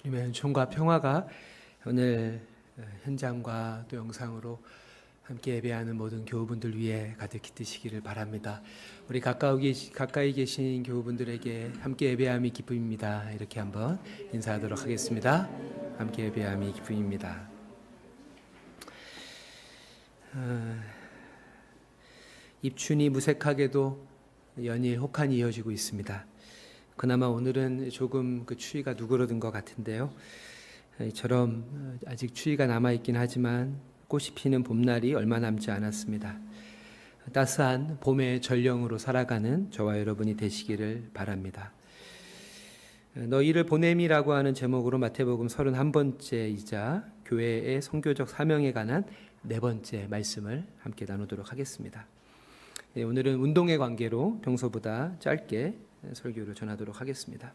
주님의 은총과 평화가 오늘 현장과 또 영상으로 함께 예배하는 모든 교우분들 위해 가득히 뜨시기를 바랍니다. 우리 가까이 계신 교우분들에게 함께 예배함이 기쁨입니다. 이렇게 한번 인사하도록 하겠습니다. 함께 예배함이 기쁨입니다. 입춘이 무색하게도 연일 혹한이 이어지고 있습니다. 그나마 오늘은 조금 그 추위가 누그러든 것 같은데요. 이처럼 아직 추위가 남아있긴 하지만 꽃이 피는 봄날이 얼마 남지 않았습니다. 따스한 봄의 전령으로 살아가는 저와 여러분이 되시기를 바랍니다. 너희를 보냄이라고 하는 제목으로 마태복음 31번째이자 교회의 선교적 사명에 관한 4번째 말씀을 함께 나누도록 하겠습니다. 오늘은 운동의 관계로 평소보다 짧게 설교를 전하도록 하겠습니다.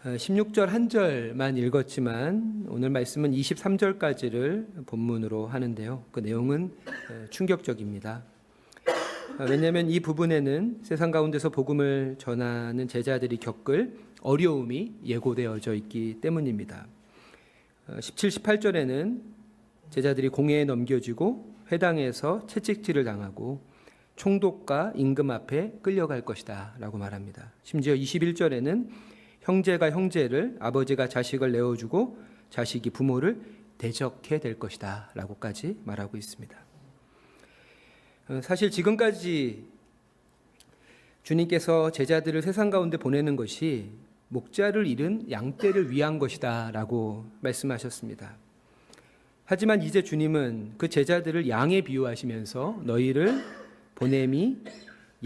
16절 한 절만 읽었지만 오늘 말씀은 23절까지를 본문으로 하는데요. 그 내용은 충격적입니다. 왜냐하면 이 부분에는 세상 가운데서 복음을 전하는 제자들이 겪을 어려움이 예고되어져 있기 때문입니다. 17, 18절에는 제자들이 공회에 넘겨지고 회당에서 채찍질을 당하고 총독과 임금 앞에 끌려갈 것이다 라고 말합니다. 심지어 21절에는 형제가 형제를, 아버지가 자식을 내어주고 자식이 부모를 대적해 될 것이다 라고까지 말하고 있습니다. 사실 지금까지 주님께서 제자들을 세상 가운데 보내는 것이 목자를 잃은 양떼를 위한 것이다 라고 말씀하셨습니다. 하지만 이제 주님은 그 제자들을 양에 비유하시면서 너희를 보냄이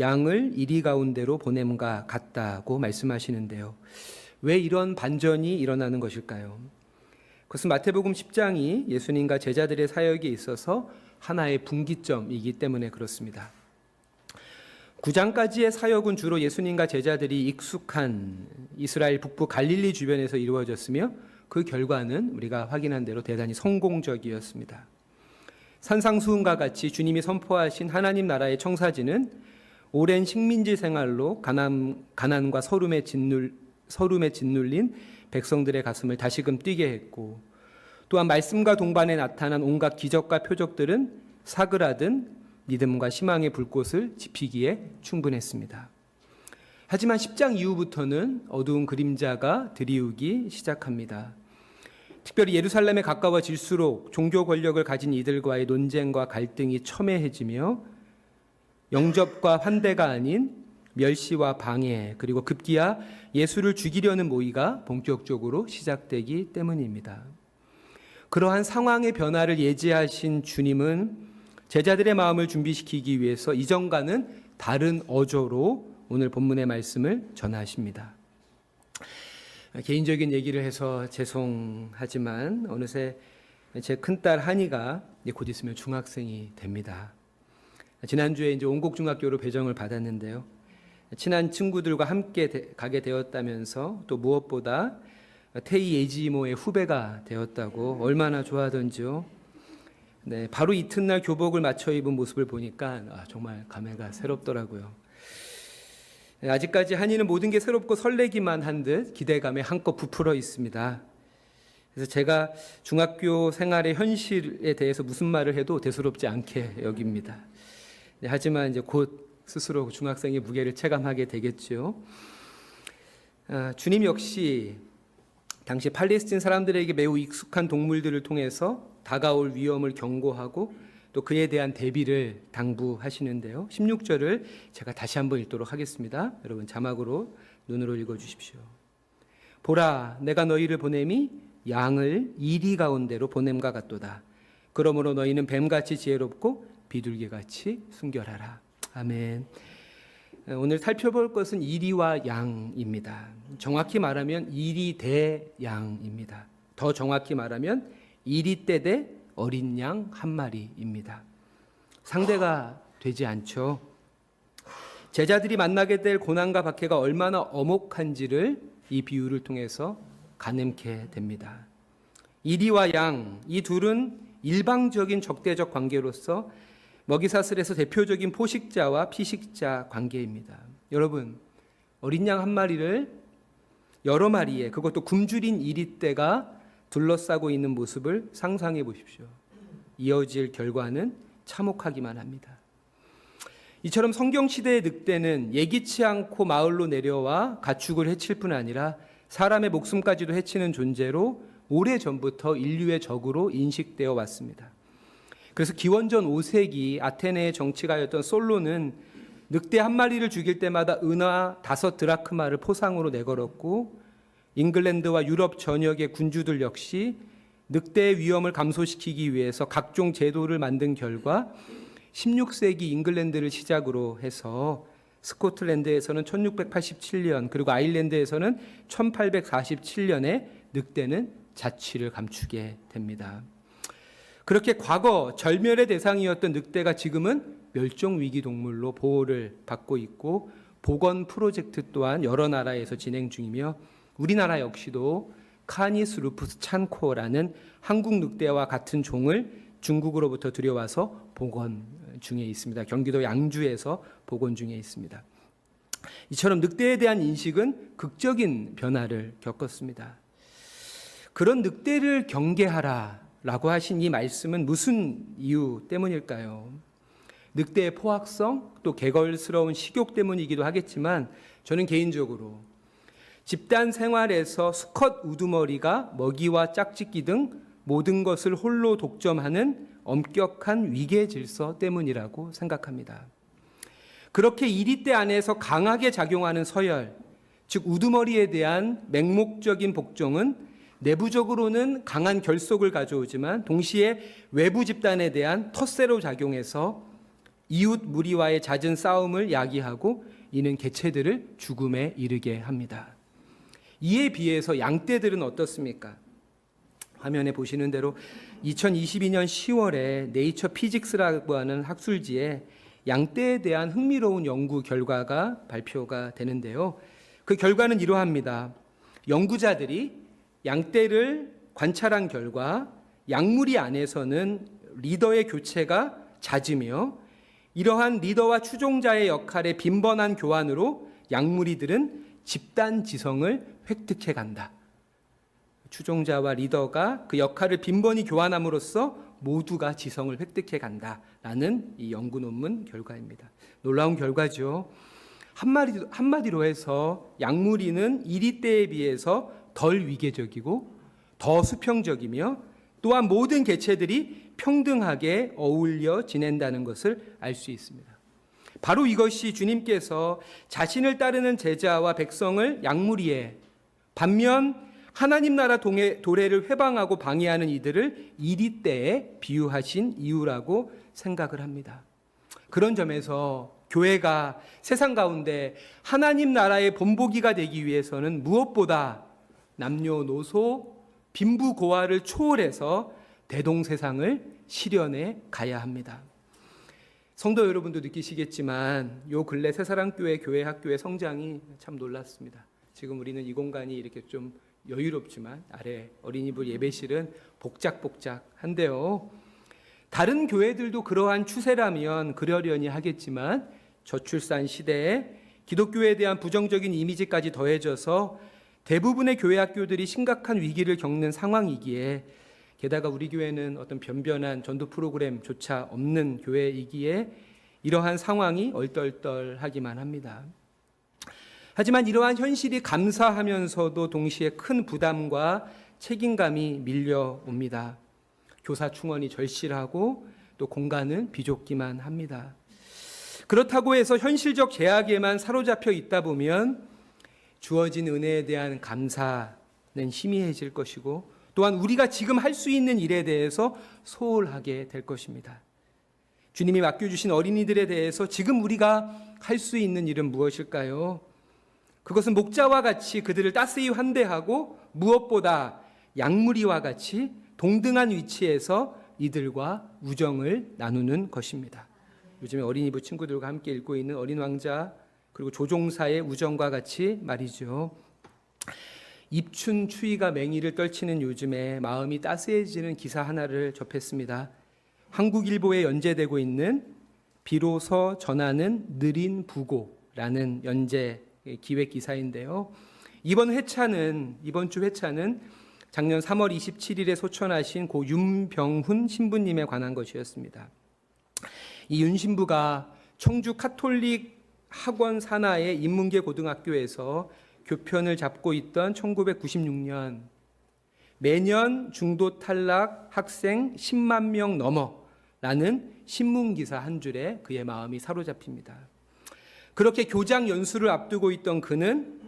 양을 이리 가운데로 보냄과 같다고 말씀하시는데요. 왜 이런 반전이 일어나는 것일까요? 그것은 마태복음 10장이 예수님과 제자들의 사역에 있어서 하나의 분기점이기 때문에 그렇습니다. 9장까지의 사역은 주로 예수님과 제자들이 익숙한 이스라엘 북부 갈릴리 주변에서 이루어졌으며 그 결과는 우리가 확인한 대로 대단히 성공적이었습니다. 산상수훈과 같이 주님이 선포하신 하나님 나라의 청사진은 오랜 식민지 생활로 가난과 서름에 짓눌린 백성들의 가슴을 다시금 뛰게 했고, 또한 말씀과 동반에 나타난 온갖 기적과 표적들은 사그라든 믿음과 희망의 불꽃을 지피기에 충분했습니다. 하지만 10장 이후부터는 어두운 그림자가 드리우기 시작합니다. 특별히 예루살렘에 가까워질수록 종교 권력을 가진 이들과의 논쟁과 갈등이 첨예해지며 영접과 환대가 아닌 멸시와 방해, 그리고 급기야 예수를 죽이려는 모의가 본격적으로 시작되기 때문입니다. 그러한 상황의 변화를 예지하신 주님은 제자들의 마음을 준비시키기 위해서 이전과는 다른 어조로 오늘 본문의 말씀을 전하십니다. 개인적인 얘기를 해서 죄송하지만 어느새 제 큰딸 한이가 곧 있으면 중학생이 됩니다. 지난주에 이제 온곡중학교로 배정을 받았는데요. 친한 친구들과 함께 가게 되었다면서 또 무엇보다 태희 예지모의 후배가 되었다고 얼마나 좋아하던지요. 네, 바로 이튿날 교복을 맞춰 입은 모습을 보니까 정말 감회가 새롭더라고요. 아직까지 한이는 모든 게 새롭고 설레기만 한 듯 기대감에 한껏 부풀어 있습니다. 그래서 제가 중학교 생활의 현실에 대해서 무슨 말을 해도 대수롭지 않게 여깁니다. 하지만 이제 곧 스스로 중학생의 무게를 체감하게 되겠죠. 주님 역시 당시 팔레스틴 사람들에게 매우 익숙한 동물들을 통해서 다가올 위험을 경고하고 또 그에 대한 대비를 당부하시는데요. 16절을 제가 다시 한번 읽도록 하겠습니다. 여러분 자막으로 눈으로 읽어주십시오. 보라, 내가 너희를 보냄이 양을 이리 가운데로 보냄과 같도다. 그러므로 너희는 뱀같이 지혜롭고 비둘기같이 순결하라. 아멘. 오늘 살펴볼 것은 이리와 양입니다. 정확히 말하면 이리 대 양입니다. 더 정확히 말하면 이리 때 대 어린 양 한 마리입니다. 상대가 되지 않죠. 제자들이 만나게 될 고난과 박해가 얼마나 엄혹한지를 이 비유를 통해서 가늠케 됩니다. 이리와 양, 이 둘은 일방적인 적대적 관계로서 먹이사슬에서 대표적인 포식자와 피식자 관계입니다. 여러분, 어린 양 한 마리를 여러 마리의, 그것도 굶주린 이리떼가 둘러싸고 있는 모습을 상상해 보십시오. 이어질 결과는 참혹하기만 합니다. 이처럼 성경시대의 늑대는 예기치 않고 마을로 내려와 가축을 해칠 뿐 아니라 사람의 목숨까지도 해치는 존재로 오래전부터 인류의 적으로 인식되어 왔습니다. 그래서 기원전 5세기 아테네의 정치가였던 솔로는 늑대 한 마리를 죽일 때마다 은화 5 드라크마를 포상으로 내걸었고, 잉글랜드와 유럽 전역의 군주들 역시 늑대의 위험을 감소시키기 위해서 각종 제도를 만든 결과 16세기 잉글랜드를 시작으로 해서 스코틀랜드에서는 1687년, 그리고 아일랜드에서는 1847년에 늑대는 자취를 감추게 됩니다. 그렇게 과거 절멸의 대상이었던 늑대가 지금은 멸종위기 동물로 보호를 받고 있고, 복원 프로젝트 또한 여러 나라에서 진행 중이며, 우리나라 역시도 카니스 루푸스 찬코라는 한국 늑대와 같은 종을 중국으로부터 들여와서 복원 중에 있습니다. 경기도 양주에서 복원 중에 있습니다. 이처럼 늑대에 대한 인식은 극적인 변화를 겪었습니다. 그런 늑대를 경계하라라고 하신 이 말씀은 무슨 이유 때문일까요? 늑대의 포악성, 또 개걸스러운 식욕 때문이기도 하겠지만, 저는 개인적으로 집단 생활에서 수컷 우두머리가 먹이와 짝짓기 등 모든 것을 홀로 독점하는 엄격한 위계 질서 때문이라고 생각합니다. 그렇게 이리떼 안에서 강하게 작용하는 서열, 즉 우두머리에 대한 맹목적인 복종은 내부적으로는 강한 결속을 가져오지만 동시에 외부 집단에 대한 텃세로 작용해서 이웃 무리와의 잦은 싸움을 야기하고, 이는 개체들을 죽음에 이르게 합니다. 이에 비해서 양떼들은 어떻습니까? 화면에 보시는 대로 2022년 10월에 네이처 피직스라고 하는 학술지에 양떼에 대한 흥미로운 연구 결과가 발표가 되는데요. 그 결과는 이러합니다. 연구자들이 양떼를 관찰한 결과 양무리 안에서는 리더의 교체가 잦으며, 이러한 리더와 추종자의 역할의 빈번한 교환으로 양무리들은 집단 지성을 획득해 간다. 추종자와 리더가 그 역할을 빈번히 교환함으로써 모두가 지성을 획득해 간다라는 이 연구 논문 결과입니다. 놀라운 결과죠. 한마디로 해서 양무리는 이리떼에 비해서 덜 위계적이고 더 수평적이며, 또한 모든 개체들이 평등하게 어울려 지낸다는 것을 알 수 있습니다. 바로 이것이 주님께서 자신을 따르는 제자와 백성을 양무리에, 반면 하나님 나라 도래를 회방하고 방해하는 이들을 이리떼에 비유하신 이유라고 생각을 합니다. 그런 점에서 교회가 세상 가운데 하나님 나라의 본보기가 되기 위해서는 무엇보다 남녀노소 빈부고화를 초월해서 대동세상을 실현해 가야 합니다. 성도 여러분도 느끼시겠지만 요 근래 새사랑교회 교회 학교의 성장이 참 놀랐습니다. 지금 우리는 이 공간이 이렇게 좀 여유롭지만 아래 어린이부 예배실은 복작복작한데요. 다른 교회들도 그러한 추세라면 그러려니 하겠지만, 저출산 시대에 기독교에 대한 부정적인 이미지까지 더해져서 대부분의 교회 학교들이 심각한 위기를 겪는 상황이기에, 게다가 우리 교회는 어떤 변변한 전도 프로그램조차 없는 교회이기에 이러한 상황이 얼떨떨하기만 합니다. 하지만 이러한 현실이 감사하면서도 동시에 큰 부담과 책임감이 밀려옵니다. 교사 충원이 절실하고 또 공간은 비좁기만 합니다. 그렇다고 해서 현실적 제약에만 사로잡혀 있다 보면 주어진 은혜에 대한 감사는 희미해질 것이고, 또한 우리가 지금 할 수 있는 일에 대해서 소홀하게 될 것입니다. 주님이 맡겨주신 어린이들에 대해서 지금 우리가 할 수 있는 일은 무엇일까요? 그것은 목자와 같이 그들을 따스히 환대하고, 무엇보다 양무리와 같이 동등한 위치에서 이들과 우정을 나누는 것입니다. 요즘에 어린이부 친구들과 함께 읽고 있는 어린 왕자, 그리고 조종사의 우정과 같이 말이죠. 입춘 추위가 맹위를 떨치는 요즘에 마음이 따스해지는 기사 하나를 접했습니다. 한국일보에 연재되고 있는 비로소 전하는 느린 부고라는 연재 기획 기사인데요. 이번 주 회차는 작년 3월 27일에 소천하신 고 윤병훈 신부님에 관한 것이었습니다. 이 윤 신부가 청주 카톨릭 학원 산하의 인문계 고등학교에서 교편을 잡고 있던 1996년 매년 중도 탈락 학생 10만 명 넘어라는 신문기사 한 줄에 그의 마음이 사로잡힙니다. 그렇게 교장 연수를 앞두고 있던 그는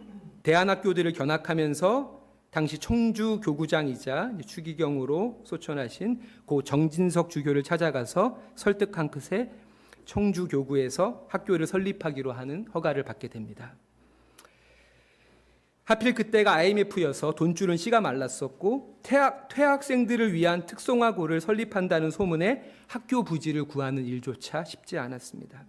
대안학교들을 견학하면서 당시 청주 교구장이자 추기경으로 소천하신 고 정진석 주교를 찾아가서 설득한 끝에 청주 교구에서 학교를 설립하기로 하는 허가를 받게 됩니다. 하필 그때가 IMF여서 돈줄은 씨가 말랐었고 퇴학생들을 위한 특성화고를 설립한다는 소문에 학교 부지를 구하는 일조차 쉽지 않았습니다.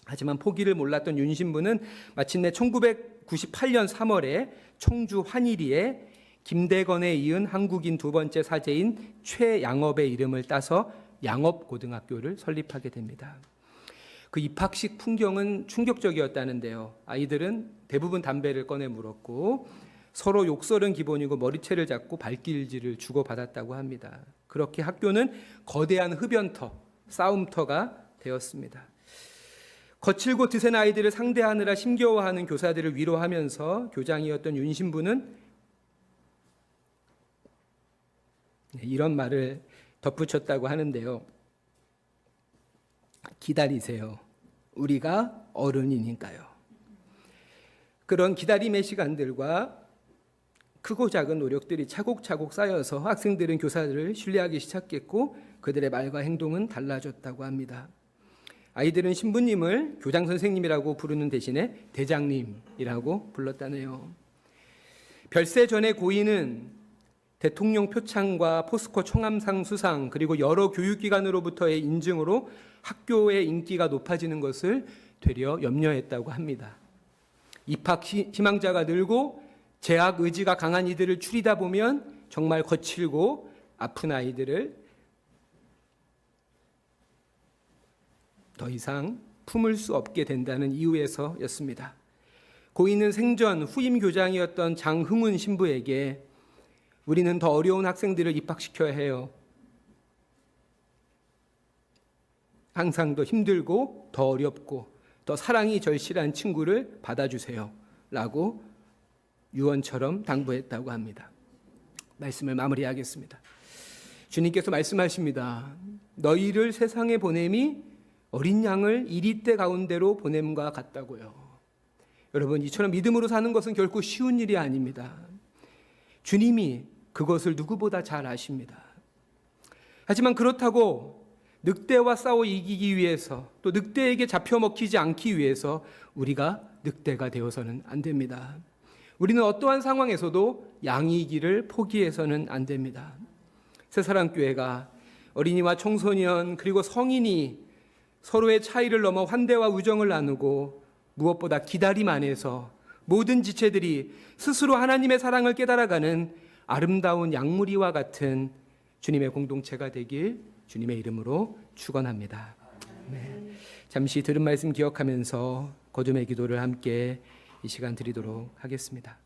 하지만 포기를 몰랐던 윤 신부는 마침내 1998년 3월에 청주 환일이에 김대건에 이은 한국인 두 번째 사제인 최양업의 이름을 따서 양업고등학교를 설립하게 됩니다. 그 입학식 풍경은 충격적이었다는데요. 아이들은 대부분 담배를 꺼내 물었고 서로 욕설은 기본이고 머리채를 잡고 발길질을 주고받았다고 합니다. 그렇게 학교는 거대한 흡연터, 싸움터가 되었습니다. 거칠고 드센 아이들을 상대하느라 힘겨워하는 교사들을 위로하면서 교장이었던 윤 신부는 이런 말을 덧붙였다고 하는데요. 기다리세요. 우리가 어른이니까요. 그런 기다림의 시간들과 크고 작은 노력들이 차곡차곡 쌓여서 학생들은 교사들을 신뢰하기 시작했고 그들의 말과 행동은 달라졌다고 합니다. 아이들은 신부님을 교장 선생님이라고 부르는 대신에 대장님이라고 불렀다네요. 별세 전에 고인은 대통령 표창과 포스코 총암상 수상 그리고 여러 교육기관으로부터의 인증으로 학교의 인기가 높아지는 것을 되려 염려했다고 합니다. 입학 희망자가 늘고 재학 의지가 강한 이들을 추리다 보면 정말 거칠고 아픈 아이들을 더 이상 품을 수 없게 된다는 이유에서였습니다. 고인은 생전 후임 교장이었던 장흥훈 신부에게 우리는 더 어려운 학생들을 입학시켜야 해요. 항상 더 힘들고 더 어렵고 더 사랑이 절실한 친구를 받아주세요. 라고 유언처럼 당부했다고 합니다. 말씀을 마무리하겠습니다. 주님께서 말씀하십니다. 너희를 세상에 보냄이 어린 양을 이리떼 가운데로 보냄과 같다고요. 여러분, 이처럼 믿음으로 사는 것은 결코 쉬운 일이 아닙니다. 주님이 그것을 누구보다 잘 아십니다. 하지만 그렇다고 늑대와 싸워 이기기 위해서 또 늑대에게 잡혀 먹히지 않기 위해서 우리가 늑대가 되어서는 안 됩니다. 우리는 어떠한 상황에서도 양이기를 포기해서는 안 됩니다. 새사랑교회가 어린이와 청소년 그리고 성인이 서로의 차이를 넘어 환대와 우정을 나누고 무엇보다 기다림 안에서 모든 지체들이 스스로 하나님의 사랑을 깨달아가는 아름다운 양무리와 같은 주님의 공동체가 되길 주님의 이름으로 축원합니다. 네. 잠시 들은 말씀 기억하면서 거듭의 기도를 함께 이 시간 드리도록 하겠습니다.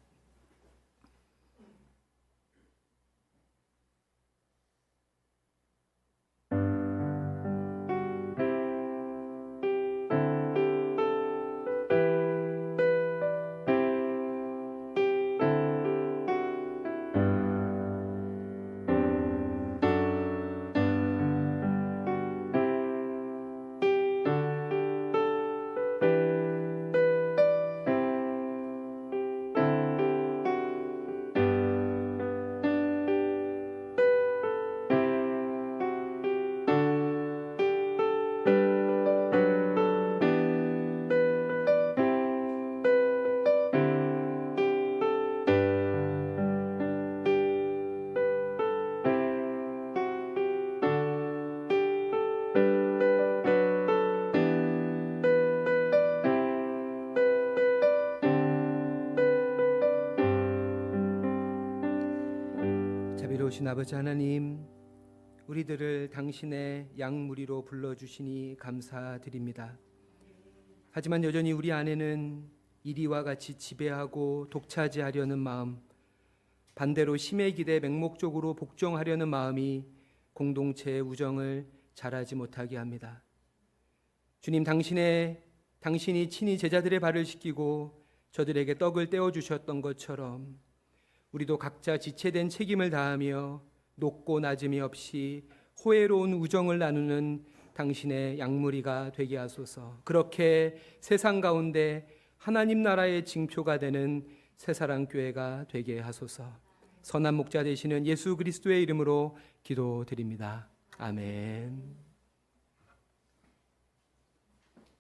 자비로우신 아버지 하나님, 우리들을 당신의 양무리로 불러주시니 감사드립니다. 하지만 여전히 우리 안에는 이리와 같이 지배하고 독차지하려는 마음, 반대로 힘에 기대 맹목적으로 복종하려는 마음이 공동체의 우정을 잘하지 못하게 합니다. 주님, 당신이 친히 제자들의 발을 씻기고 저들에게 떡을 떼어주셨던 것처럼 우리도 각자 지체된 책임을 다하며 높고 낮음이 없이 호혜로운 우정을 나누는 당신의 양무리가 되게 하소서. 그렇게 세상 가운데 하나님 나라의 징표가 되는 새사랑교회가 되게 하소서. 선한 목자 되시는 예수 그리스도의 이름으로 기도드립니다. 아멘.